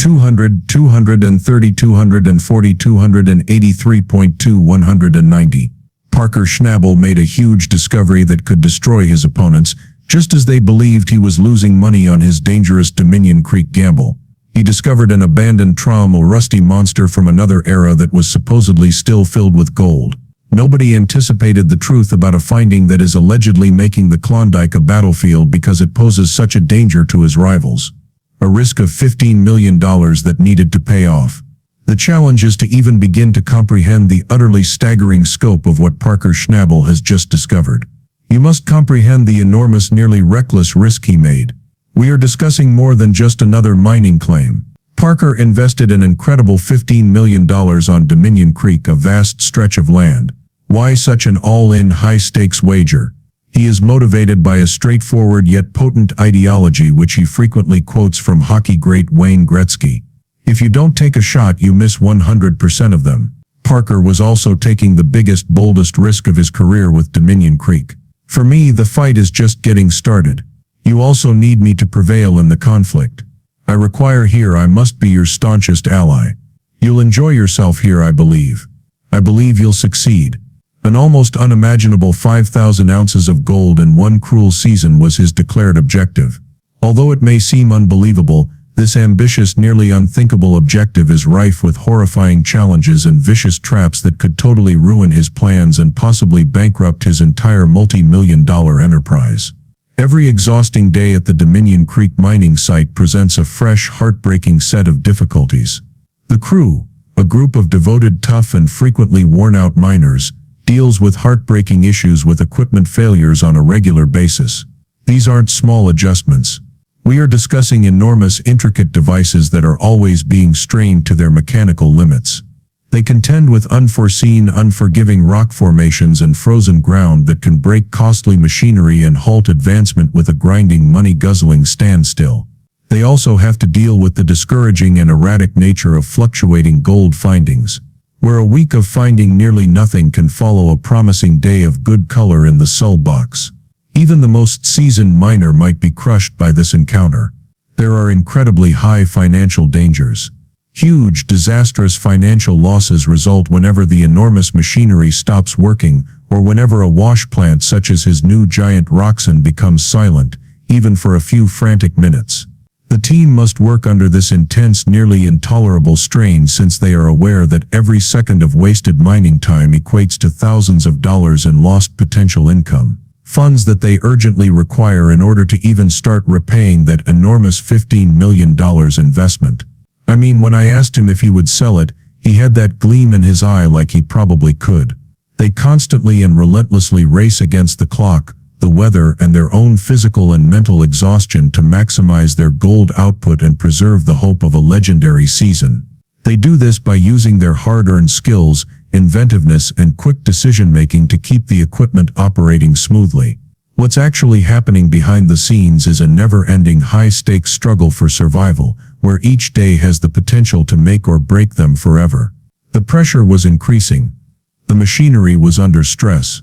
200, 230, 240, 283.2, 190. Parker Schnabel made a huge discovery that could destroy his opponents, just as they believed he was losing money on his dangerous Dominion Creek gamble. He discovered an abandoned Trommel rusty monster from another era that was supposedly still filled with gold. Nobody anticipated the truth about a finding that is allegedly making the Klondike a battlefield because it poses such a danger to his rivals. A risk of $15 million that needed to pay off. The challenge is to even begin to comprehend the utterly staggering scope of what Parker Schnabel has just discovered. You must comprehend the enormous, nearly reckless risk he made. We are discussing more than just another mining claim. Parker invested an incredible $15 million on Dominion Creek, a vast stretch of land. Why such an all-in high-stakes wager? He is motivated by a straightforward yet potent ideology which he frequently quotes from hockey great Wayne Gretzky. If you don't take a shot, you miss 100% of them. Parker was also taking the biggest, boldest risk of his career with Dominion Creek. For me, the fight is just getting started. You also need me to prevail in the conflict. I must be your staunchest ally. You'll enjoy yourself here, I believe. I believe you'll succeed. An almost unimaginable 5,000 ounces of gold in one cruel season was his declared objective. Although it may seem unbelievable, this ambitious, nearly unthinkable objective is rife with horrifying challenges and vicious traps that could totally ruin his plans and possibly bankrupt his entire multi-million-dollar enterprise. Every exhausting day at the Dominion Creek mining site presents a fresh, heartbreaking set of difficulties. The crew, a group of devoted, tough, and frequently worn-out miners, deals with heartbreaking issues with equipment failures on a regular basis. These aren't small adjustments. We are discussing enormous, intricate devices that are always being strained to their mechanical limits. They contend with unforeseen, unforgiving rock formations and frozen ground that can break costly machinery and halt advancement with a grinding, money-guzzling standstill. They also have to deal with the discouraging and erratic nature of fluctuating gold findings, where a week of finding nearly nothing can follow a promising day of good color in the Sull box. Even the most seasoned miner might be crushed by this encounter. There are incredibly high financial dangers. Huge, disastrous financial losses result whenever the enormous machinery stops working, or whenever a wash plant such as his new giant Roxen becomes silent, even for a few frantic minutes. The team must work under this intense, nearly intolerable strain since they are aware that every second of wasted mining time equates to thousands of dollars in lost potential income, funds that they urgently require in order to even start repaying that enormous $15 million investment. I mean, when I asked him if he would sell it, he had that gleam in his eye like he probably could. They constantly and relentlessly race against the clock, the weather, and their own physical and mental exhaustion to maximize their gold output and preserve the hope of a legendary season. They do this by using their hard-earned skills, inventiveness, and quick decision-making to keep the equipment operating smoothly. What's actually happening behind the scenes is a never-ending high-stakes struggle for survival, where each day has the potential to make or break them forever. The pressure was increasing. The machinery was under stress.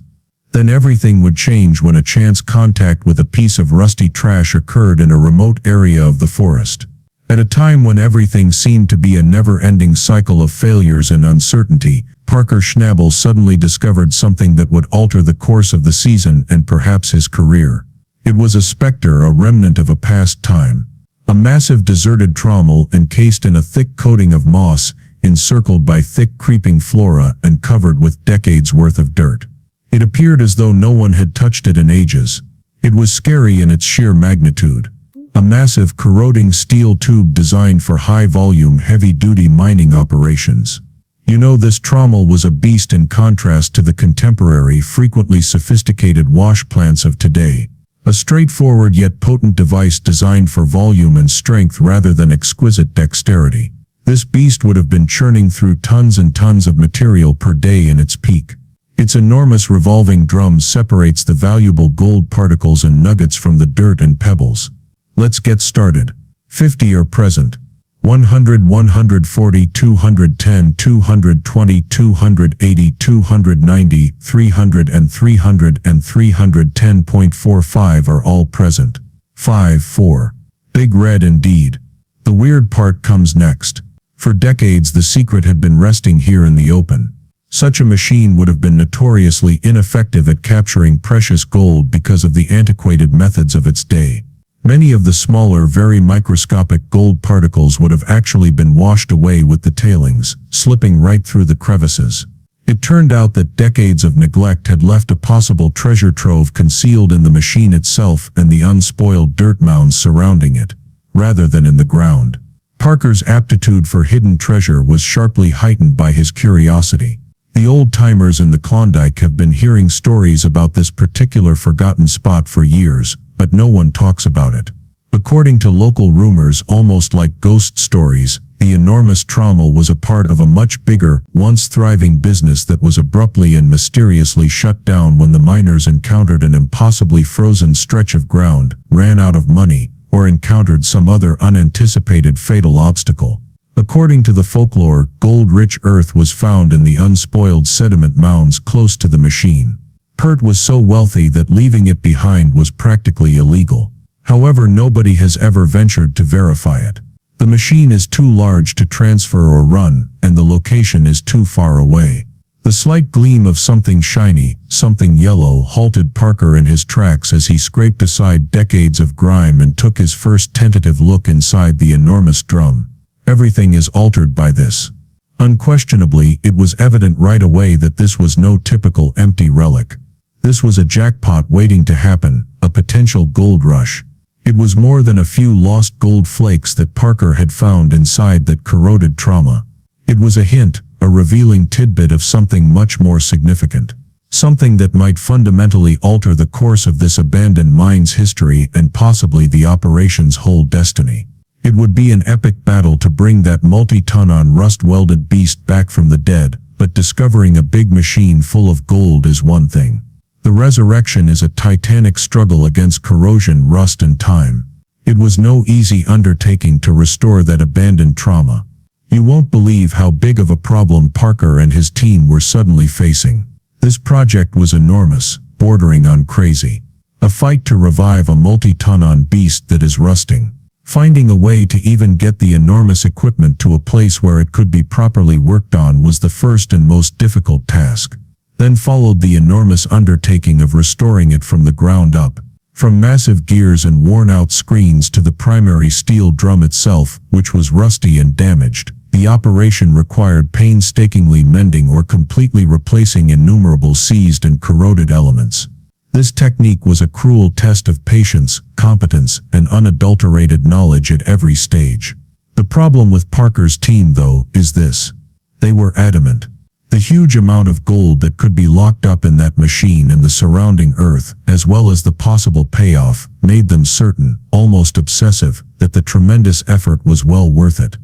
Then everything would change when a chance contact with a piece of rusty trash occurred in a remote area of the forest. At a time when everything seemed to be a never-ending cycle of failures and uncertainty, Parker Schnabel suddenly discovered something that would alter the course of the season and perhaps his career. It was a specter, a remnant of a past time. A massive deserted trommel encased in a thick coating of moss, encircled by thick creeping flora and covered with decades worth of dirt. It appeared as though no one had touched it in ages. It was scary in its sheer magnitude. A massive, corroding steel tube designed for high-volume, heavy-duty mining operations. You know, this trommel was a beast in contrast to the contemporary, frequently sophisticated wash plants of today. A straightforward yet potent device designed for volume and strength rather than exquisite dexterity. This beast would have been churning through tons and tons of material per day in its peak. Its enormous revolving drum separates the valuable gold particles and nuggets from the dirt and pebbles. Let's get started. 50 are present. 100, 140, 210, 220, 280, 290, 300 and 310.45 are all present. 5-4. Big red indeed. The weird part comes next. For decades the secret had been resting here in the open. Such a machine would have been notoriously ineffective at capturing precious gold because of the antiquated methods of its day. Many of the smaller, very microscopic gold particles would have actually been washed away with the tailings, slipping right through the crevices. It turned out that decades of neglect had left a possible treasure trove concealed in the machine itself and the unspoiled dirt mounds surrounding it, rather than in the ground. Parker's aptitude for hidden treasure was sharply heightened by his curiosity. The old-timers in the Klondike have been hearing stories about this particular forgotten spot for years, but no one talks about it. According to local rumors, almost like ghost stories, the enormous Trommel was a part of a much bigger, once thriving business that was abruptly and mysteriously shut down when the miners encountered an impossibly frozen stretch of ground, ran out of money, or encountered some other unanticipated fatal obstacle. According to the folklore, gold-rich earth was found in the unspoiled sediment mounds close to the machine. Pert was so wealthy that leaving it behind was practically illegal. However, nobody has ever ventured to verify it. The machine is too large to transfer or run, and the location is too far away. The slight gleam of something shiny, something yellow, halted Parker in his tracks as he scraped aside decades of grime and took his first tentative look inside the enormous drum. Everything is altered by this. Unquestionably, it was evident right away that this was no typical empty relic. This was a jackpot waiting to happen, a potential gold rush. It was more than a few lost gold flakes that Parker had found inside that corroded trauma. It was a hint, a revealing tidbit of something much more significant. Something that might fundamentally alter the course of this abandoned mine's history and possibly the operation's whole destiny. It would be an epic battle to bring that multi-ton-on rust-welded beast back from the dead, but discovering a big machine full of gold is one thing. The resurrection is a titanic struggle against corrosion, rust, and time. It was no easy undertaking to restore that abandoned trauma. You won't believe how big of a problem Parker and his team were suddenly facing. This project was enormous, bordering on crazy. A fight to revive a multi-ton-on beast that is rusting. Finding a way to even get the enormous equipment to a place where it could be properly worked on was the first and most difficult task. Then followed the enormous undertaking of restoring it from the ground up. From massive gears and worn-out screens to the primary steel drum itself, which was rusty and damaged, the operation required painstakingly mending or completely replacing innumerable seized and corroded elements. This technique was a cruel test of patience, competence, and unadulterated knowledge at every stage. The problem with Parker's team, though, is this. They were adamant. The huge amount of gold that could be locked up in that machine and the surrounding earth, as well as the possible payoff, made them certain, almost obsessive, that the tremendous effort was well worth it.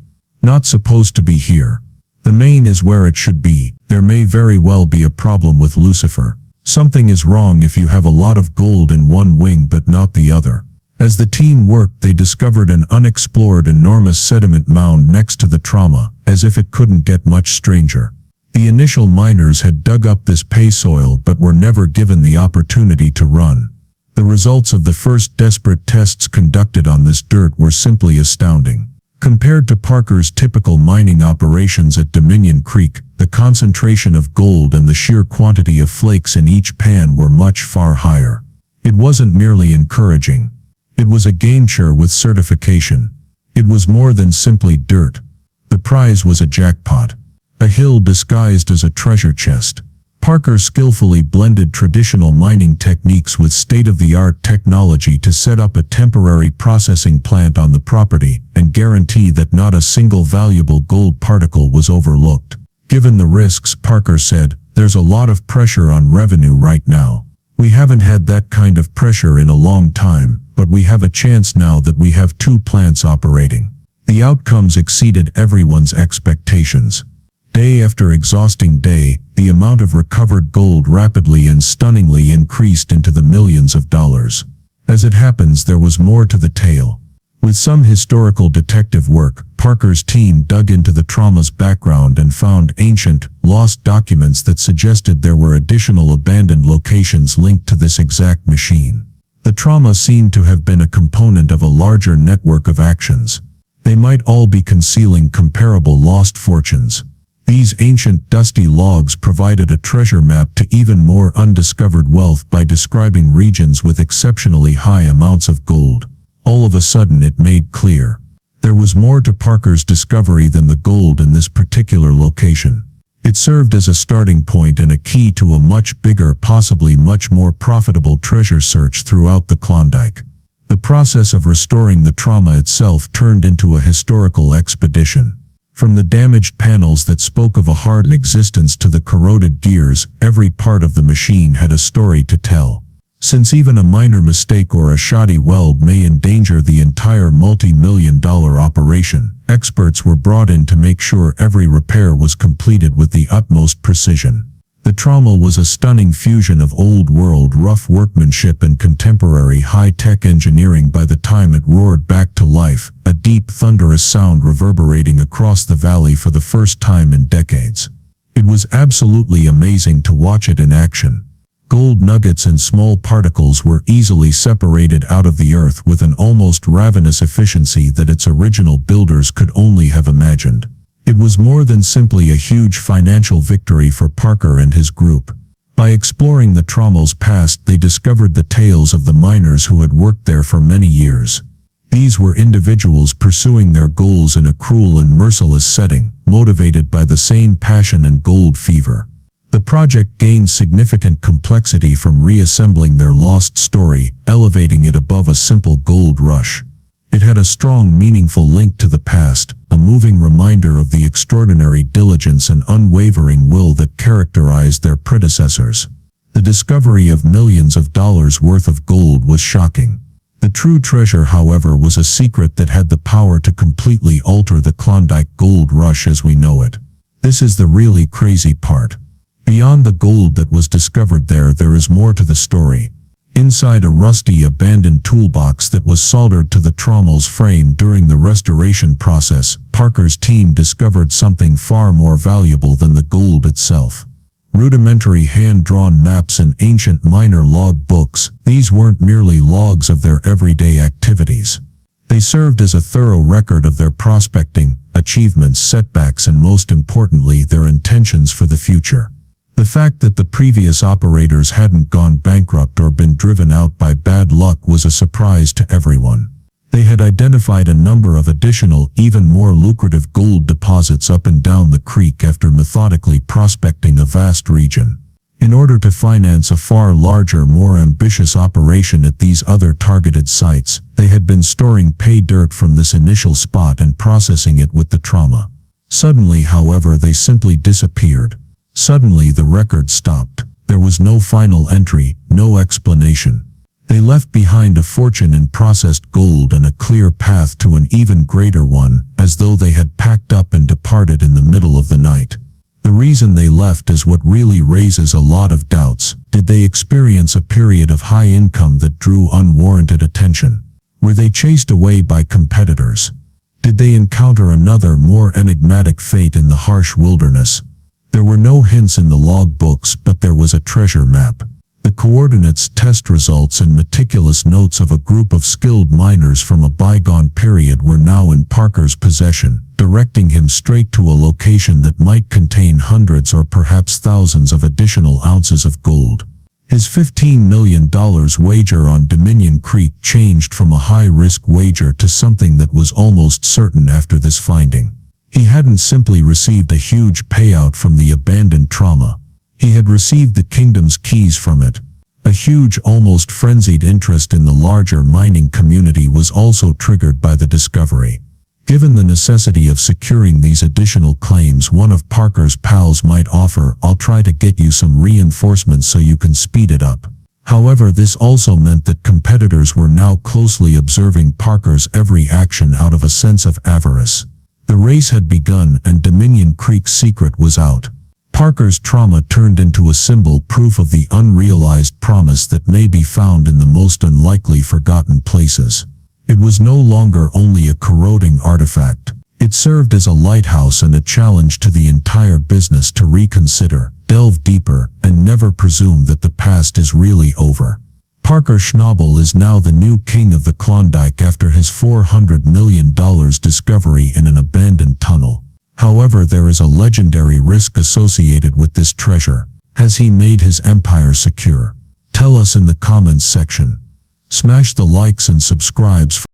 Not supposed to be here. The main is where it should be. There may very well be a problem with Lucifer. Something is wrong if you have a lot of gold in one wing but not the other. As the team worked, they discovered an unexplored enormous sediment mound next to the trauma, as if it couldn't get much stranger. The initial miners had dug up this pay soil but were never given the opportunity to run. The results of the first desperate tests conducted on this dirt were simply astounding. Compared to Parker's typical mining operations at Dominion Creek, the concentration of gold and the sheer quantity of flakes in each pan were much far higher. It wasn't merely encouraging. It was a game-changer with certification. It was more than simply dirt. The prize was a jackpot. A hill disguised as a treasure chest. Parker skillfully blended traditional mining techniques with state-of-the-art technology to set up a temporary processing plant on the property and guarantee that not a single valuable gold particle was overlooked. Given the risks, Parker said, there's a lot of pressure on revenue right now. We haven't had that kind of pressure in a long time, but we have a chance now that we have two plants operating. The outcomes exceeded everyone's expectations. Day after exhausting day, the amount of recovered gold rapidly and stunningly increased into the millions of dollars. As it happens, there was more to the tale. With some historical detective work, Parker's team dug into the trauma's background and found ancient, lost documents that suggested there were additional abandoned locations linked to this exact machine. The trauma seemed to have been a component of a larger network of actions. They might all be concealing comparable lost fortunes. These ancient dusty logs provided a treasure map to even more undiscovered wealth by describing regions with exceptionally high amounts of gold. All of a sudden it made clear. There was more to Parker's discovery than the gold in this particular location. It served as a starting point and a key to a much bigger, possibly much more profitable treasure search throughout the Klondike. The process of restoring the Trommel itself turned into a historical expedition. From the damaged panels that spoke of a hard existence to the corroded gears, every part of the machine had a story to tell. Since even a minor mistake or a shoddy weld may endanger the entire multi-million-dollar operation, experts were brought in to make sure every repair was completed with the utmost precision. The Trommel was a stunning fusion of old-world rough workmanship and contemporary high-tech engineering. By the time it roared back to life, a deep, thunderous sound reverberating across the valley for the first time in decades. It was absolutely amazing to watch it in action. Gold nuggets and small particles were easily separated out of the earth with an almost ravenous efficiency that its original builders could only have imagined. It was more than simply a huge financial victory for Parker and his group. By exploring the Trommel's past, they discovered the tales of the miners who had worked there for many years. These were individuals pursuing their goals in a cruel and merciless setting, motivated by the same passion and gold fever. The project gained significant complexity from reassembling their lost story, elevating it above a simple gold rush. It had a strong, meaningful link to the past, a moving reminder of the extraordinary diligence and unwavering will that characterized their predecessors. The discovery of millions of dollars worth of gold was shocking. The true treasure, however, was a secret that had the power to completely alter the Klondike gold rush as we know it. This is the really crazy part. Beyond the gold that was discovered there is more to the story. Inside a rusty, abandoned toolbox that was soldered to the Trommel's frame during the restoration process, Parker's team discovered something far more valuable than the gold itself. Rudimentary hand-drawn maps and ancient miner log books. These weren't merely logs of their everyday activities. They served as a thorough record of their prospecting, achievements, setbacks, and most importantly, their intentions for the future. The fact that the previous operators hadn't gone bankrupt or been driven out by bad luck was a surprise to everyone. They had identified a number of additional, even more lucrative gold deposits up and down the creek after methodically prospecting a vast region. In order to finance a far larger, more ambitious operation at these other targeted sites, they had been storing pay dirt from this initial spot and processing it with the Trommel. Suddenly, however, they simply disappeared. Suddenly the record stopped. There was no final entry, no explanation. They left behind a fortune in processed gold and a clear path to an even greater one, as though they had packed up and departed in the middle of the night. The reason they left is what really raises a lot of doubts. Did they experience a period of high income that drew unwarranted attention? Were they chased away by competitors? Did they encounter another, more enigmatic fate in the harsh wilderness? There were no hints in the log books, but there was a treasure map. The coordinates, test results, and meticulous notes of a group of skilled miners from a bygone period were now in Parker's possession, directing him straight to a location that might contain hundreds or perhaps thousands of additional ounces of gold. His $15 million wager on Dominion Creek changed from a high-risk wager to something that was almost certain after this finding. He hadn't simply received a huge payout from the abandoned Trommel. He had received the kingdom's keys from it. A huge, almost frenzied interest in the larger mining community was also triggered by the discovery. Given the necessity of securing these additional claims, one of Parker's pals might offer, "I'll try to get you some reinforcements so you can speed it up." However, this also meant that competitors were now closely observing Parker's every action out of a sense of avarice. The race had begun and Dominion Creek's secret was out. Parker's Trommel turned into a symbol, proof of the unrealized promise that may be found in the most unlikely forgotten places. It was no longer only a corroding artifact. It served as a lighthouse and a challenge to the entire business to reconsider, delve deeper, and never presume that the past is really over. Parker Schnabel is now the new king of the Klondike after his $400 million discovery in an abandoned tunnel. However, there is a legendary risk associated with this treasure. Has he made his empire secure? Tell us in the comments section. Smash the likes and subscribes.